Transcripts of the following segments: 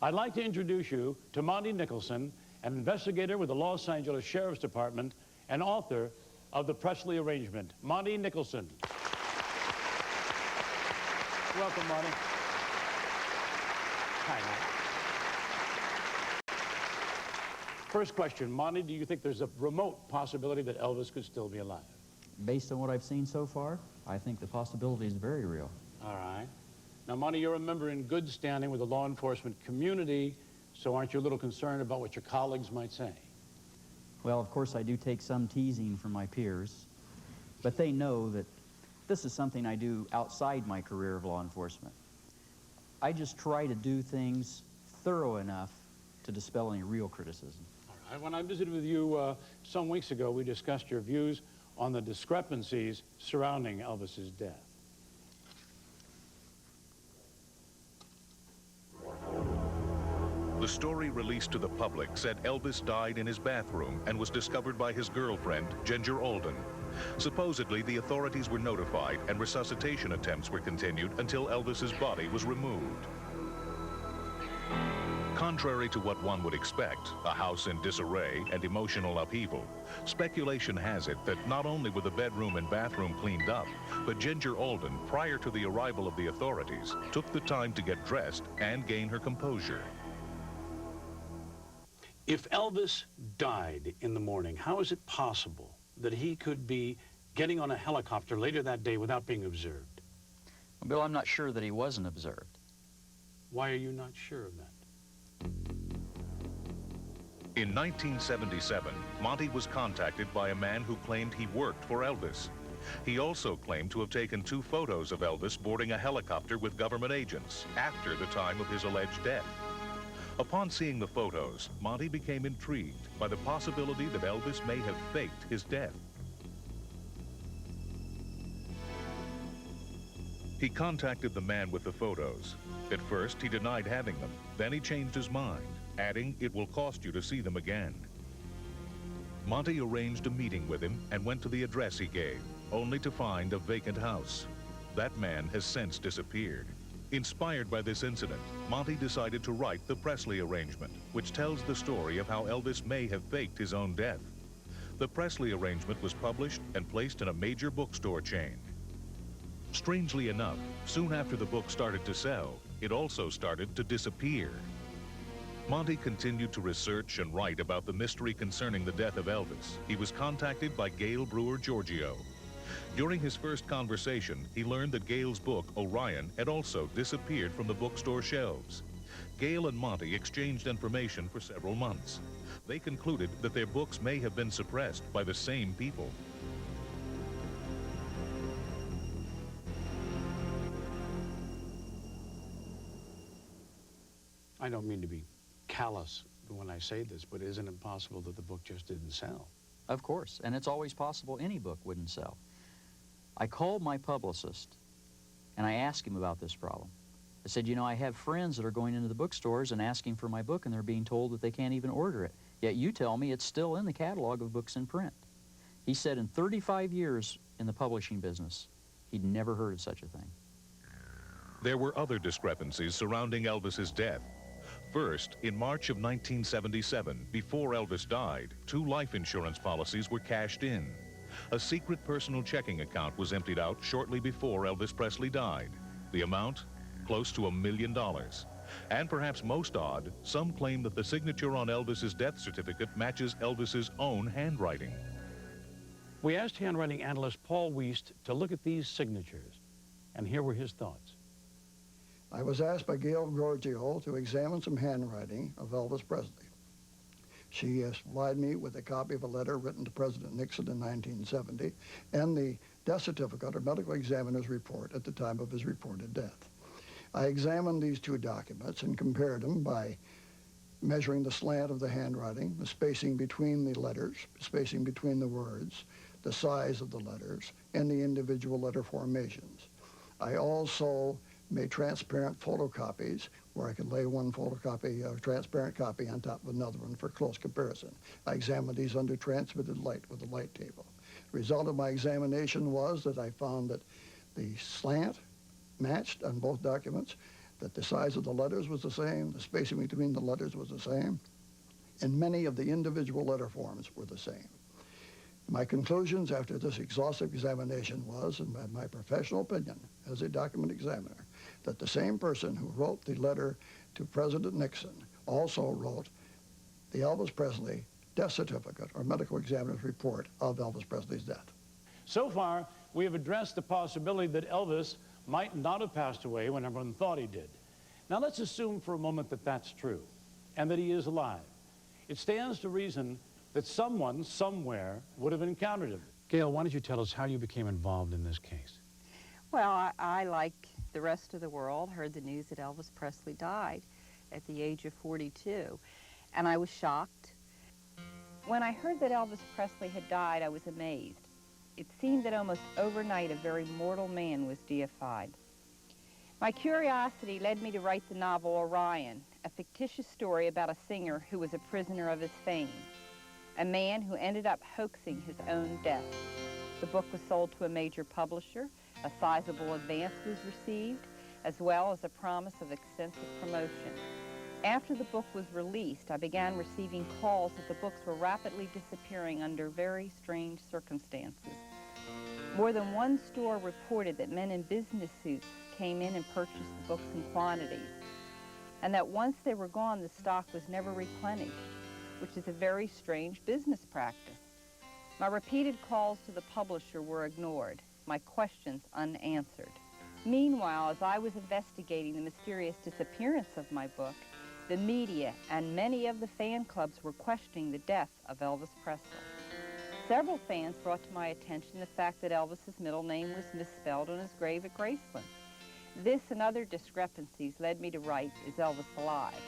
I'd like to introduce you to Monty Nicholson, an investigator with the Los Angeles Sheriff's Department and author of The Presley Arrangement. Monty Nicholson. Welcome, Monty. Hi, Monty. First question, Monty, do you think there's a remote possibility that Elvis could still be alive? Based on what I've seen so far, I think the possibility is very real. All right. Now, Monty, you're a member in good standing with the law enforcement community, so aren't you a little concerned about what your colleagues might say? Well, of course, I do take some teasing from my peers, but they know that this is something I do outside my career of law enforcement. I just try to do things thorough enough to dispel any real criticism. All right. When I visited with you some weeks ago, we discussed your views on the discrepancies surrounding Elvis's death. The story released to the public said Elvis died in his bathroom and was discovered by his girlfriend, Ginger Alden. Supposedly, the authorities were notified and resuscitation attempts were continued until Elvis's body was removed. Contrary to what one would expect, a house in disarray and emotional upheaval, speculation has it that not only were the bedroom and bathroom cleaned up, but Ginger Alden, prior to the arrival of the authorities, took the time to get dressed and gain her composure. If Elvis died in the morning, how is it possible that he could be getting on a helicopter later that day without being observed? Well, Bill, I'm not sure that he wasn't observed. Why are you not sure of that? In 1977, Monty was contacted by a man who claimed he worked for Elvis. He also claimed to have taken 2 photos of Elvis boarding a helicopter with government agents after the time of his alleged death. Upon seeing the photos, Monty became intrigued by the possibility that Elvis may have faked his death. He contacted the man with the photos. At first, he denied having them. Then he changed his mind, adding, "It will cost you to see them again." Monty arranged a meeting with him and went to the address he gave, only to find a vacant house. That man has since disappeared. Inspired by this incident, Monty decided to write The Presley Arrangement, which tells the story of how Elvis may have faked his own death. The Presley Arrangement was published and placed in a major bookstore chain. Strangely enough, soon after the book started to sell, it also started to disappear. Monty continued to research and write about the mystery concerning the death of Elvis. He was contacted by Gail Brewer Giorgio. During his first conversation, he learned that Gail's book, Orion, had also disappeared from the bookstore shelves. Gail and Monty exchanged information for several months. They concluded that their books may have been suppressed by the same people. I don't mean to be callous when I say this, but isn't it possible that the book just didn't sell? Of course, and it's always possible any book wouldn't sell. I called my publicist, and I asked him about this problem. I said, you know, I have friends that are going into the bookstores and asking for my book, and they're being told that they can't even order it. Yet you tell me it's still in the catalog of books in print. He said in 35 years in the publishing business, he'd never heard of such a thing. There were other discrepancies surrounding Elvis's death. First, in March of 1977, before Elvis died, 2 life insurance policies were cashed in. A secret personal checking account was emptied out shortly before Elvis Presley died. The amount, close to $1 million. And perhaps most odd, some claim that the signature on Elvis's death certificate matches Elvis's own handwriting. We asked handwriting analyst Paul Wiest to look at these signatures, and here were his thoughts. I was asked by Gail Giorgio to examine some handwriting of Elvis Presley. She supplied me with a copy of a letter written to President Nixon in 1970 and the death certificate or medical examiner's report at the time of his reported death. I examined these 2 documents and compared them by measuring the slant of the handwriting, the spacing between the letters, spacing between the words, the size of the letters, and the individual letter formations. I also made transparent photocopies where I could lay one photocopy, a transparent copy on top of another one for close comparison. I examined these under transmitted light with a light table. The result of my examination was that I found that the slant matched on both documents, that the size of the letters was the same, the spacing between the letters was the same, and many of the individual letter forms were the same. My conclusions after this exhaustive examination was, in my professional opinion as a document examiner, that the same person who wrote the letter to President Nixon also wrote the Elvis Presley death certificate or medical examiner's report of Elvis Presley's death. So far, we have addressed the possibility that Elvis might not have passed away when everyone thought he did. Now let's assume for a moment that that's true and that he is alive. It stands to reason that someone, somewhere, would have encountered him. Gail, why don't you tell us how you became involved in this case? Well, I, like the rest of the world, heard the news that Elvis Presley died at the age of 42, and I was shocked. When I heard that Elvis Presley had died, I was amazed. It seemed that almost overnight a very mortal man was deified. My curiosity led me to write the novel Orion, a fictitious story about a singer who was a prisoner of his fame, a man who ended up hoaxing his own death. The book was sold to a major publisher, a sizable advance was received, as well as a promise of extensive promotion. After the book was released, I began receiving calls that the books were rapidly disappearing under very strange circumstances. More than one store reported that men in business suits came in and purchased the books in quantities, and that once they were gone, the stock was never replenished, which is a very strange business practice. My repeated calls to the publisher were ignored, my questions unanswered. Meanwhile, as I was investigating the mysterious disappearance of my book, the media and many of the fan clubs were questioning the death of Elvis Presley. Several fans brought to my attention the fact that Elvis's middle name was misspelled on his grave at Graceland. This and other discrepancies led me to write, Is Elvis Alive?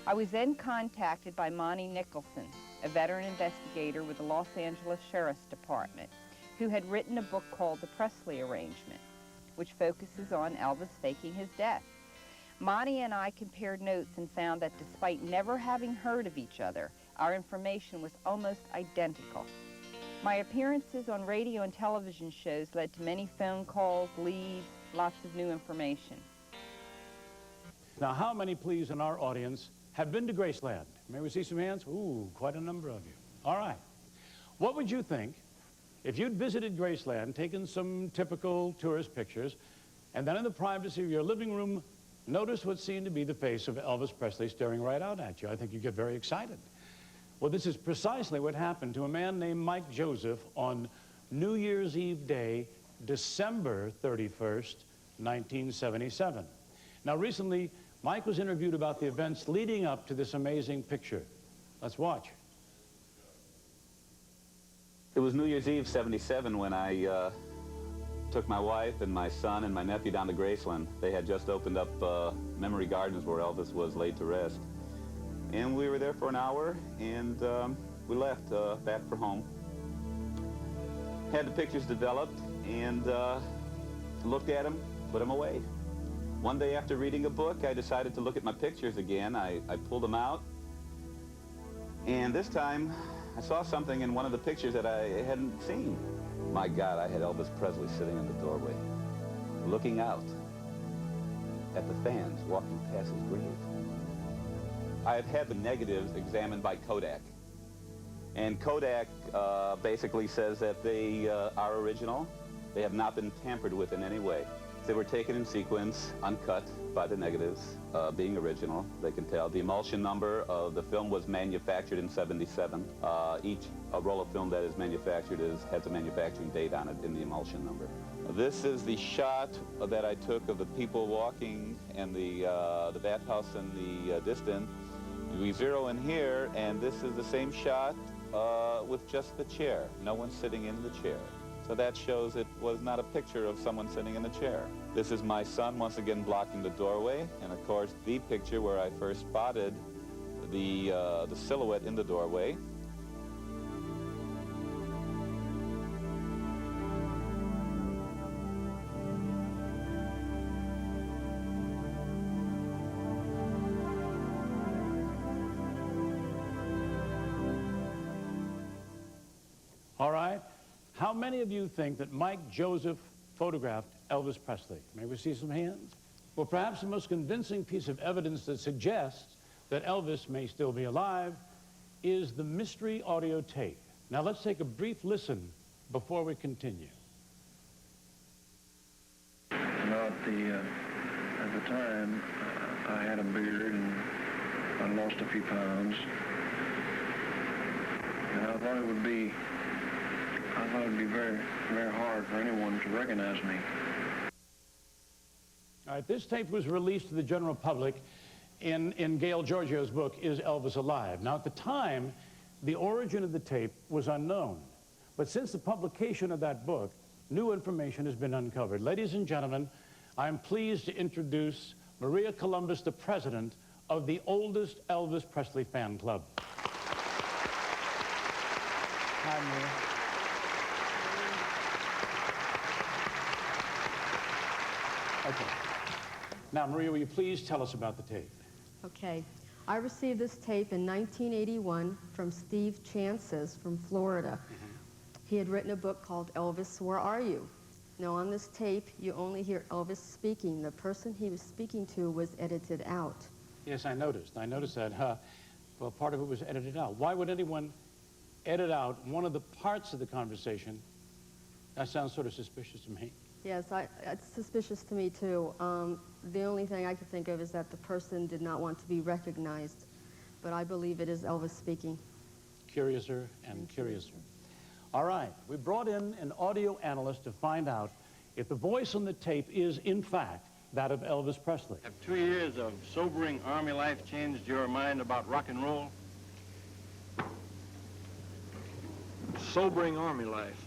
I was then contacted by Monty Nicholson, a veteran investigator with the Los Angeles Sheriff's Department, who had written a book called The Presley Arrangement, which focuses on Elvis faking his death. Monty and I compared notes and found that despite never having heard of each other, our information was almost identical. My appearances on radio and television shows led to many phone calls, leads, lots of new information. Now, how many, please, in our audience have been to Graceland? May we see some hands? Ooh, quite a number of you. All right. What would you think if you'd visited Graceland, taken some typical tourist pictures, and then in the privacy of your living room, notice what seemed to be the face of Elvis Presley staring right out at you? I think you'd get very excited. Well, this is precisely what happened to a man named Mike Joseph on New Year's Eve day, December 31st, 1977. Now, recently, Mike was interviewed about the events leading up to this amazing picture. Let's watch. It was New Year's Eve, 77, when I took my wife and my son and my nephew down to Graceland. They had just opened up Memory Gardens where Elvis was laid to rest. And we were there for an hour, and we left back for home. Had the pictures developed, and looked at them, put them away. One day after reading a book, I decided to look at my pictures again. I pulled them out, and this time I saw something in one of the pictures that I hadn't seen. My God, I had Elvis Presley sitting in the doorway, looking out at the fans walking past his grave. I have had the negatives examined by Kodak. And Kodak basically says that they are original. They have not been tampered with in any way. They were taken in sequence, uncut by the negatives, being original. They can tell. The emulsion number of the film was manufactured in 77. Each roll of film that is manufactured has a manufacturing date on it in the emulsion number. This is the shot that I took of the people walking and the bathhouse in the distance. We zero in here, and this is the same shot with just the chair. No one sitting in the chair. So that shows it was not a picture of someone sitting in the chair. This is my son once again blocking the doorway, and of course the picture where I first spotted the silhouette in the doorway. All right. How many of you think that Mike Joseph photographed Elvis Presley? May we see some hands? Well, perhaps the most convincing piece of evidence that suggests that Elvis may still be alive is the mystery audio tape. Now let's take a brief listen before we continue. At the time, I had a beard and I lost a few pounds. And I thought it would be very, very hard for anyone to recognize me. All right, this tape was released to the general public in Gail Giorgio's book, Is Elvis Alive? Now, at the time, the origin of the tape was unknown. But since the publication of that book, new information has been uncovered. Ladies and gentlemen, I'm pleased to introduce Maria Columbus, the president of the oldest Elvis Presley fan club. Hi, Maria. Okay. Now, Maria, will you please tell us about the tape? Okay. I received this tape in 1981 from Steve Chances from Florida. He had written a book called Elvis, Where Are You? Now, on this tape, you only hear Elvis speaking. The person he was speaking to was edited out. Yes, I noticed. I noticed that. Well, part of it was edited out. Why would anyone edit out one of the parts of the conversation? That sounds sort of suspicious to me. Yes, it's suspicious to me, too. The only thing I could think of is that the person did not want to be recognized. But I believe it is Elvis speaking. Curiouser and curiouser. All right, we brought in an audio analyst to find out if the voice on the tape is, in fact, that of Elvis Presley. Have 2 years of sobering Army life changed your mind about rock and roll? Sobering Army life.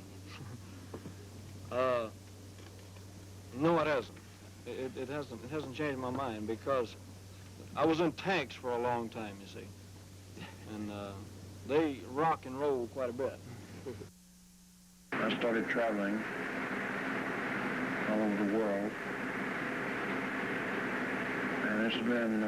No, it hasn't. It hasn't changed my mind because I was in tanks for a long time, you see. And they rock and roll quite a bit. I started traveling all over the world. And it's been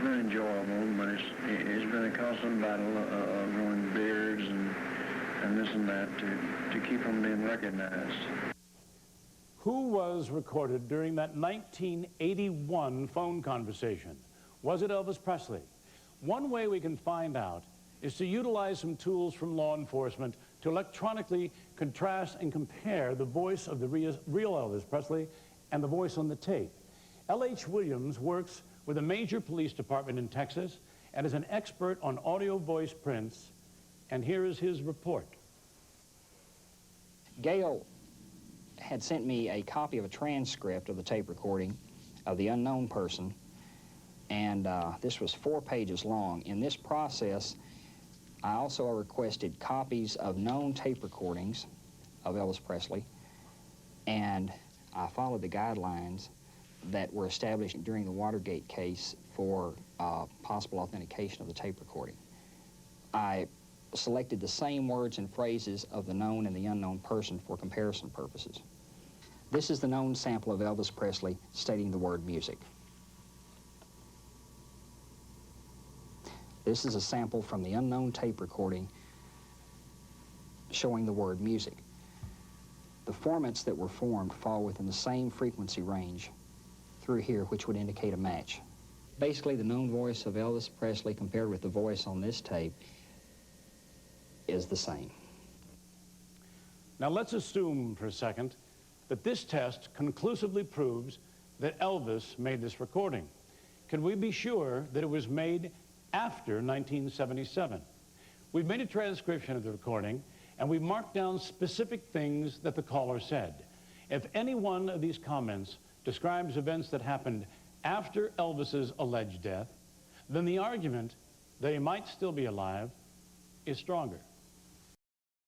enjoyable, but it's been a constant battle of growing beards and this and that to keep from being recognized. Who was recorded during that 1981 phone conversation? Was it Elvis Presley? One way we can find out is to utilize some tools from law enforcement to electronically contrast and compare the voice of the real Elvis Presley and the voice on the tape. L.H. Williams works with a major police department in Texas and is an expert on audio voice prints, and here is his report. Gail had sent me a copy of a transcript of the tape recording of the unknown person, and this was 4 pages long. In this process, I also requested copies of known tape recordings of Elvis Presley, and I followed the guidelines that were established during the Watergate case for possible authentication of the tape recording. I selected the same words and phrases of the known and the unknown person for comparison purposes. This is the known sample of Elvis Presley stating the word music. This is a sample from the unknown tape recording showing the word music. The formats that were formed fall within the same frequency range through here, which would indicate a match. Basically, the known voice of Elvis Presley compared with the voice on this tape is the same. Now let's assume for a second that this test conclusively proves that Elvis made this recording. Can we be sure that it was made after 1977? We've made a transcription of the recording, and we've marked down specific things that the caller said. If any one of these comments describes events that happened after Elvis's alleged death, then the argument that he might still be alive is stronger.